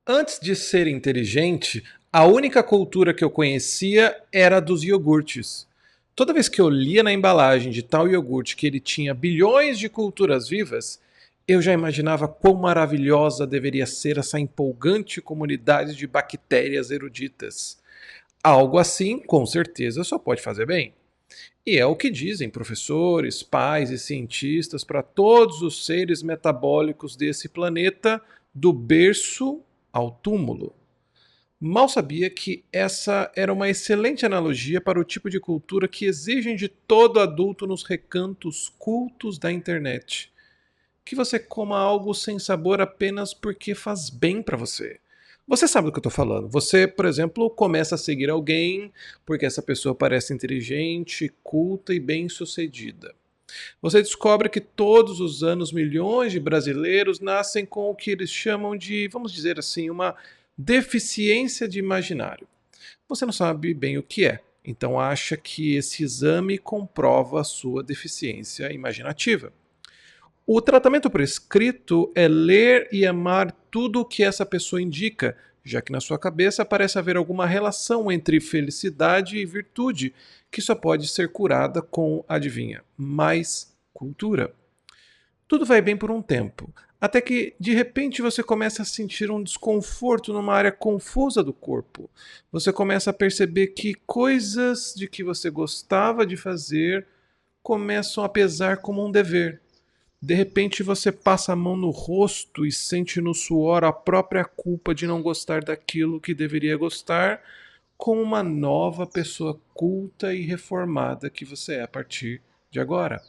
Antes de ser inteligente, a única cultura que eu conhecia era a dos iogurtes. Toda vez que eu lia na embalagem de tal iogurte que ele tinha bilhões de culturas vivas, eu já imaginava quão maravilhosa deveria ser essa empolgante comunidade de bactérias eruditas. Algo assim, com certeza, só pode fazer bem. E é o que dizem professores, pais e cientistas para todos os seres metabólicos desse planeta, do berço ao túmulo. Mal sabia que essa era uma excelente analogia para o tipo de cultura que exigem de todo adulto nos recantos cultos da internet. Que você coma algo sem sabor apenas porque faz bem para você. Você sabe do que eu estou falando. Você, por exemplo, começa a seguir alguém porque essa pessoa parece inteligente, culta e bem-sucedida. Você descobre que todos os anos milhões de brasileiros nascem com o que eles chamam de, vamos dizer assim, uma deficiência de imaginário. Você não sabe bem o que é, então acha que esse exame comprova a sua deficiência imaginativa. O tratamento prescrito é ler e amar tudo o que essa pessoa indica, já que na sua cabeça parece haver alguma relação entre felicidade e virtude, que só pode ser curada com, adivinha, mais cultura. Tudo vai bem por um tempo, até que de repente você começa a sentir um desconforto numa área confusa do corpo. Você começa a perceber que coisas de que você gostava de fazer começam a pesar como um dever. De repente você passa a mão no rosto e sente no suor a própria culpa de não gostar daquilo que deveria gostar, com uma nova pessoa culta e reformada que você é a partir de agora.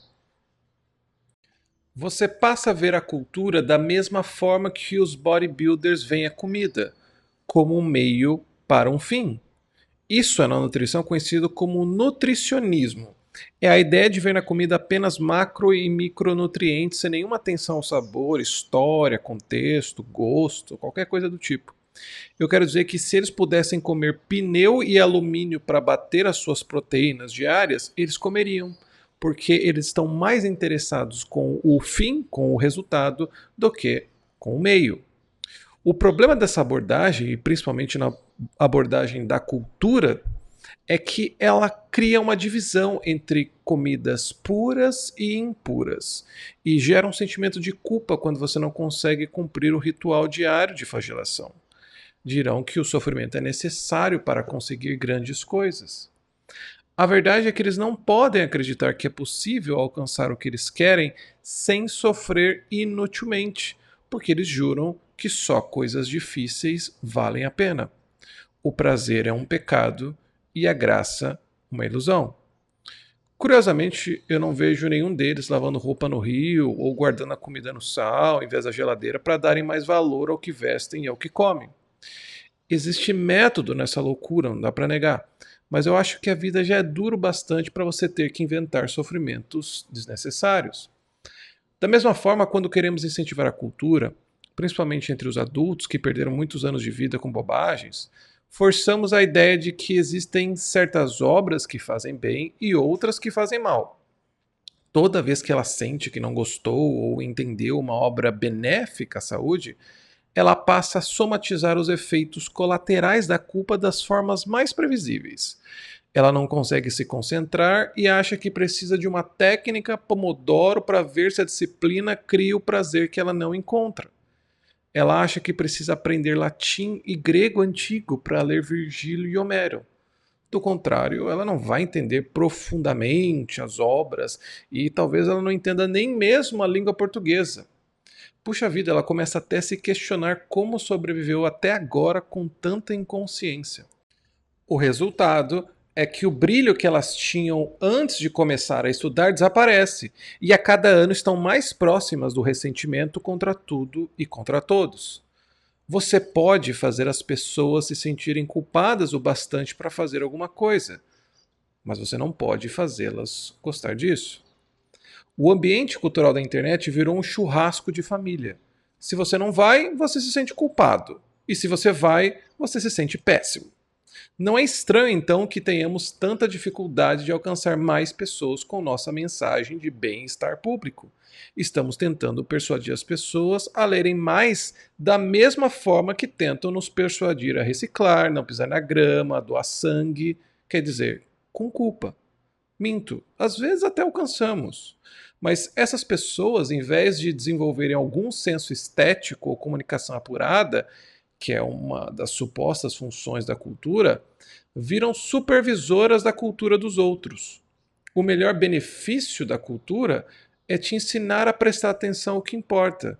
Você passa a ver a cultura da mesma forma que os bodybuilders veem a comida, como um meio para um fim. Isso é na nutrição conhecido como nutricionismo. É a ideia de ver na comida apenas macro e micronutrientes sem nenhuma atenção ao sabor, história, contexto, gosto, qualquer coisa do tipo. Eu quero dizer que se eles pudessem comer pneu e alumínio para bater as suas proteínas diárias, eles comeriam, porque eles estão mais interessados com o fim, com o resultado, do que com o meio. O problema dessa abordagem, e principalmente na abordagem da cultura, é que ela cria uma divisão entre comidas puras e impuras, e gera um sentimento de culpa quando você não consegue cumprir o ritual diário de flagelação. Dirão que o sofrimento é necessário para conseguir grandes coisas. A verdade é que eles não podem acreditar que é possível alcançar o que eles querem sem sofrer inutilmente, porque eles juram que só coisas difíceis valem a pena. O prazer é um pecado e a graça uma ilusão. Curiosamente, eu não vejo nenhum deles lavando roupa no rio ou guardando a comida no sal em vez da geladeira para darem mais valor ao que vestem e ao que comem. Existe método nessa loucura, não dá para negar, mas eu acho que a vida já é duro bastante para você ter que inventar sofrimentos desnecessários. Da mesma forma, quando queremos incentivar a cultura, principalmente entre os adultos que perderam muitos anos de vida com bobagens, forçamos a ideia de que existem certas obras que fazem bem e outras que fazem mal. Toda vez que ela sente que não gostou ou entendeu uma obra benéfica à saúde, ela passa a somatizar os efeitos colaterais da culpa das formas mais previsíveis. Ela não consegue se concentrar e acha que precisa de uma técnica Pomodoro para ver se a disciplina cria o prazer que ela não encontra. Ela acha que precisa aprender latim e grego antigo para ler Virgílio e Homero. Do contrário, ela não vai entender profundamente as obras e talvez ela não entenda nem mesmo a língua portuguesa. Puxa vida, ela começa até a se questionar como sobreviveu até agora com tanta inconsciência. O resultado é que o brilho que elas tinham antes de começar a estudar desaparece, e a cada ano estão mais próximas do ressentimento contra tudo e contra todos. Você pode fazer as pessoas se sentirem culpadas o bastante para fazer alguma coisa, mas você não pode fazê-las gostar disso. O ambiente cultural da internet virou um churrasco de família. Se você não vai, você se sente culpado. E se você vai, você se sente péssimo. Não é estranho, então, que tenhamos tanta dificuldade de alcançar mais pessoas com nossa mensagem de bem-estar público. Estamos tentando persuadir as pessoas a lerem mais da mesma forma que tentam nos persuadir a reciclar, não pisar na grama, a doar sangue, quer dizer, com culpa. Minto, às vezes até alcançamos. Mas essas pessoas, em vez de desenvolverem algum senso estético ou comunicação apurada, que é uma das supostas funções da cultura, viram supervisoras da cultura dos outros. O melhor benefício da cultura é te ensinar a prestar atenção ao que importa.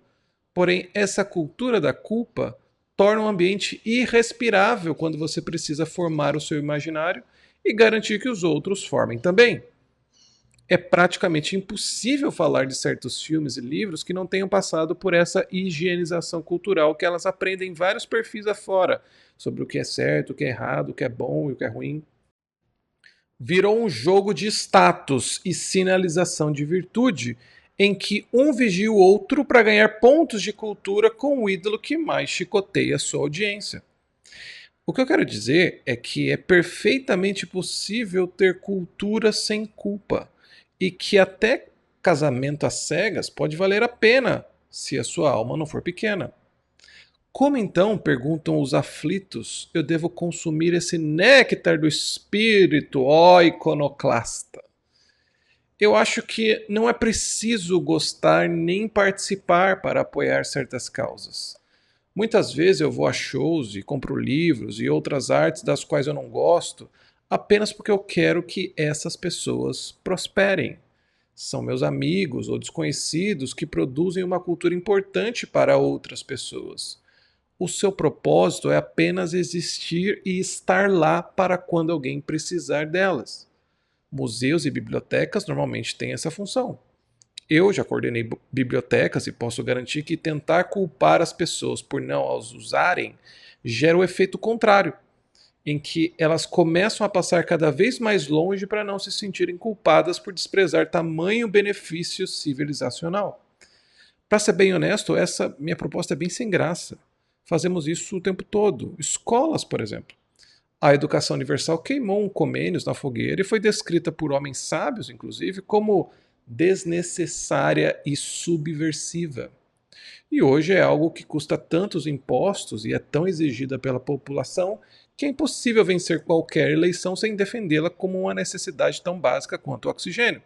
Porém, essa cultura da culpa torna um ambiente irrespirável quando você precisa formar o seu imaginário e garantir que os outros formem também. É praticamente impossível falar de certos filmes e livros que não tenham passado por essa higienização cultural que elas aprendem em vários perfis afora, sobre o que é certo, o que é errado, o que é bom e o que é ruim. Virou um jogo de status e sinalização de virtude, em que um vigia o outro para ganhar pontos de cultura com o ídolo que mais chicoteia sua audiência. O que eu quero dizer é que é perfeitamente possível ter cultura sem culpa e que até casamento às cegas pode valer a pena se a sua alma não for pequena. Como então, perguntam os aflitos, eu devo consumir esse néctar do espírito, ó iconoclasta? Eu acho que não é preciso gostar nem participar para apoiar certas causas. Muitas vezes eu vou a shows e compro livros e outras artes das quais eu não gosto apenas porque eu quero que essas pessoas prosperem. São meus amigos ou desconhecidos que produzem uma cultura importante para outras pessoas. O seu propósito é apenas existir e estar lá para quando alguém precisar delas. Museus e bibliotecas normalmente têm essa função. Eu já coordenei bibliotecas e posso garantir que tentar culpar as pessoas por não as usarem gera o efeito contrário, em que elas começam a passar cada vez mais longe para não se sentirem culpadas por desprezar tamanho benefício civilizacional. Para ser bem honesto, essa minha proposta é bem sem graça. Fazemos isso o tempo todo. Escolas, por exemplo. A educação universal queimou um Comênios na fogueira e foi descrita por homens sábios, inclusive, como desnecessária e subversiva. E hoje é algo que custa tantos impostos e é tão exigida pela população que é impossível vencer qualquer eleição sem defendê-la como uma necessidade tão básica quanto o oxigênio.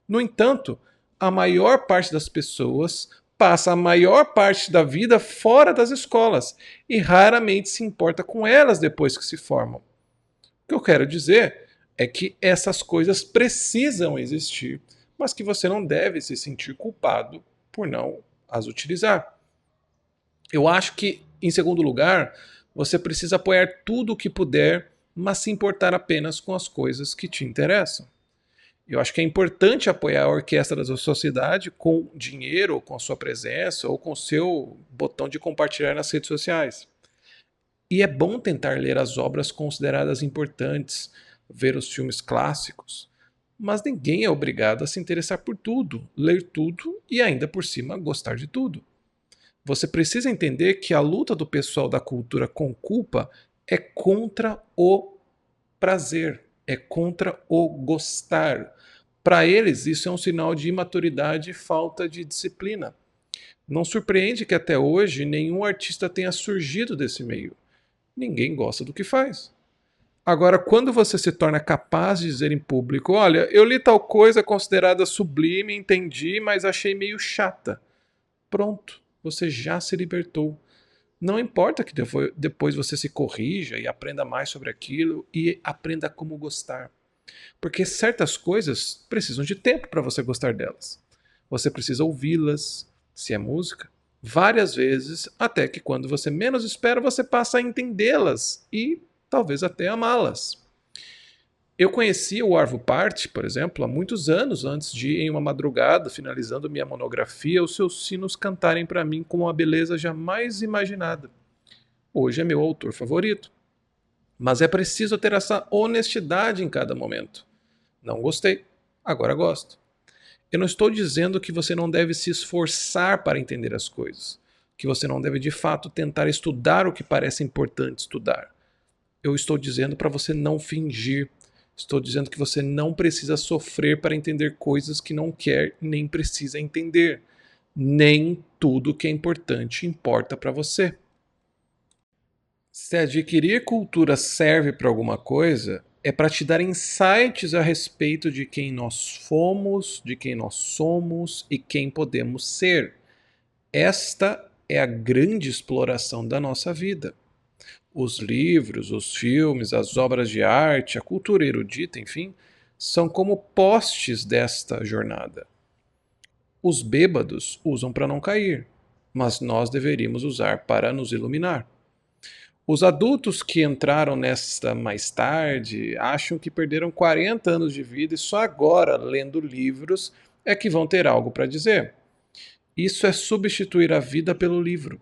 No entanto, a maior parte das pessoas passa a maior parte da vida fora das escolas e raramente se importa com elas depois que se formam. O que eu quero dizer é que essas coisas precisam existir, mas que você não deve se sentir culpado por não as utilizar. Eu acho que, em segundo lugar, você precisa apoiar tudo o que puder, mas se importar apenas com as coisas que te interessam. Eu acho que é importante apoiar a orquestra da sociedade com dinheiro, ou com a sua presença, ou com o seu botão de compartilhar nas redes sociais. E é bom tentar ler as obras consideradas importantes, ver os filmes clássicos. Mas ninguém é obrigado a se interessar por tudo, ler tudo e ainda por cima gostar de tudo. Você precisa entender que a luta do pessoal da cultura com culpa é contra o prazer, é contra o gostar. Para eles, isso é um sinal de imaturidade e falta de disciplina. Não surpreende que até hoje nenhum artista tenha surgido desse meio. Ninguém gosta do que faz. Agora, quando você se torna capaz de dizer em público: olha, eu li tal coisa considerada sublime, entendi, mas achei meio chata. Pronto, você já se libertou. Não importa que depois você se corrija e aprenda mais sobre aquilo e aprenda como gostar. Porque certas coisas precisam de tempo para você gostar delas. Você precisa ouvi-las, se é música, várias vezes, até que quando você menos espera, você passa a entendê-las e talvez até amá-las. Eu conheci o Arvo Part, por exemplo, há muitos anos antes de, em uma madrugada, finalizando minha monografia, os seus sinos cantarem para mim com uma beleza jamais imaginada. Hoje é meu autor favorito. Mas é preciso ter essa honestidade em cada momento. Não gostei, agora gosto. Eu não estou dizendo que você não deve se esforçar para entender as coisas, que você não deve de fato tentar estudar o que parece importante estudar. Eu estou dizendo para você não fingir. Estou dizendo que você não precisa sofrer para entender coisas que não quer nem precisa entender. Nem tudo que é importante importa para você. Se adquirir cultura serve para alguma coisa, é para te dar insights a respeito de quem nós fomos, de quem nós somos e quem podemos ser. Esta é a grande exploração da nossa vida. Os livros, os filmes, as obras de arte, a cultura erudita, enfim, são como postes desta jornada. Os bêbados usam para não cair, mas nós deveríamos usar para nos iluminar. Os adultos que entraram nesta mais tarde acham que perderam 40 anos de vida e só agora, lendo livros, é que vão ter algo para dizer. Isso é substituir a vida pelo livro.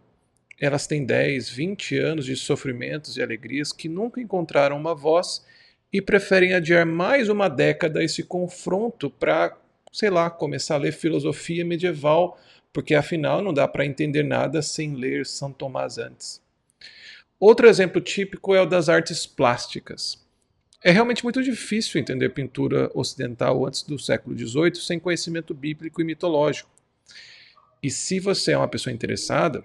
Elas têm 10, 20 anos de sofrimentos e alegrias que nunca encontraram uma voz e preferem adiar mais uma década esse confronto para, sei lá, começar a ler filosofia medieval, porque afinal não dá para entender nada sem ler São Tomás antes. Outro exemplo típico é o das artes plásticas. É realmente muito difícil entender pintura ocidental antes do século XVIII sem conhecimento bíblico e mitológico. E se você é uma pessoa interessada,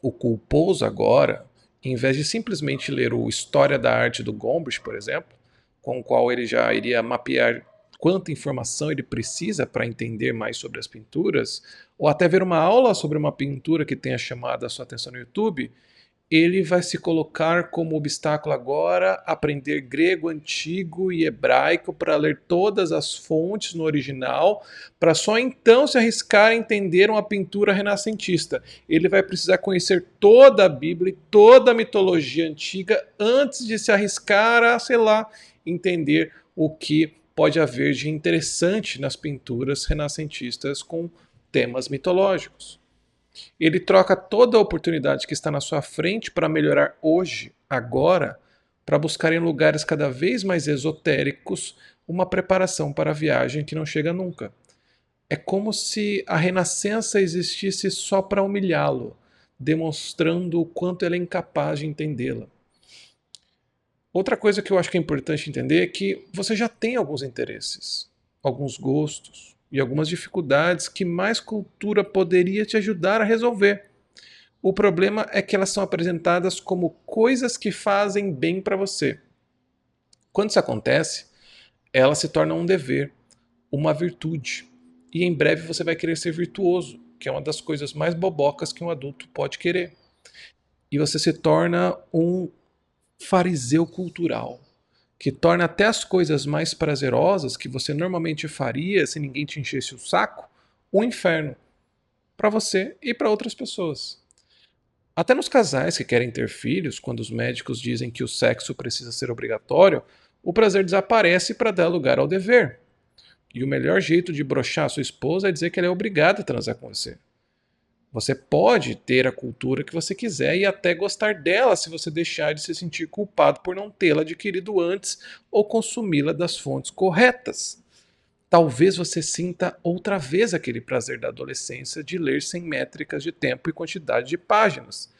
o culposo agora, em vez de simplesmente ler o História da Arte do Gombrich, por exemplo, com o qual ele já iria mapear quanta informação ele precisa para entender mais sobre as pinturas, ou até ver uma aula sobre uma pintura que tenha chamado a sua atenção no YouTube, ele vai se colocar como obstáculo agora aprender grego antigo e hebraico para ler todas as fontes no original, para só então se arriscar a entender uma pintura renascentista. Ele vai precisar conhecer toda a Bíblia e toda a mitologia antiga antes de se arriscar a, sei lá, entender o que pode haver de interessante nas pinturas renascentistas com temas mitológicos. Ele troca toda a oportunidade que está na sua frente para melhorar hoje, agora, para buscar em lugares cada vez mais esotéricos uma preparação para a viagem que não chega nunca. É como se a Renascença existisse só para humilhá-lo, demonstrando o quanto ele é incapaz de entendê-la. Outra coisa que eu acho que é importante entender é que você já tem alguns interesses, alguns gostos e algumas dificuldades que mais cultura poderia te ajudar a resolver. O problema é que elas são apresentadas como coisas que fazem bem para você. Quando isso acontece, elas se tornam um dever, uma virtude. E em breve você vai querer ser virtuoso, que é uma das coisas mais bobocas que um adulto pode querer. E você se torna um fariseu cultural, que torna até as coisas mais prazerosas que você normalmente faria se ninguém te enchesse o saco, um inferno para você e para outras pessoas. Até nos casais que querem ter filhos, quando os médicos dizem que o sexo precisa ser obrigatório, o prazer desaparece para dar lugar ao dever. E o melhor jeito de broxar a sua esposa é dizer que ela é obrigada a transar com você. Você pode ter a cultura que você quiser e até gostar dela se você deixar de se sentir culpado por não tê-la adquirido antes ou consumi-la das fontes corretas. Talvez você sinta outra vez aquele prazer da adolescência de ler sem métricas de tempo e quantidade de páginas.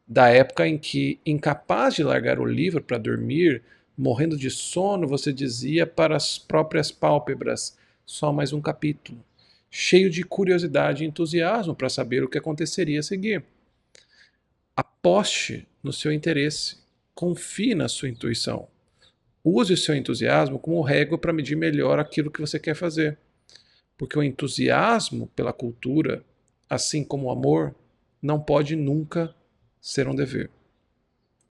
Da época em que, incapaz de largar o livro para dormir, morrendo de sono, você dizia para as próprias pálpebras: só mais um capítulo, cheio de curiosidade e entusiasmo para saber o que aconteceria a seguir. Aposte no seu interesse, confie na sua intuição. Use o seu entusiasmo como régua para medir melhor aquilo que você quer fazer. Porque o entusiasmo pela cultura, assim como o amor, não pode nunca ser um dever.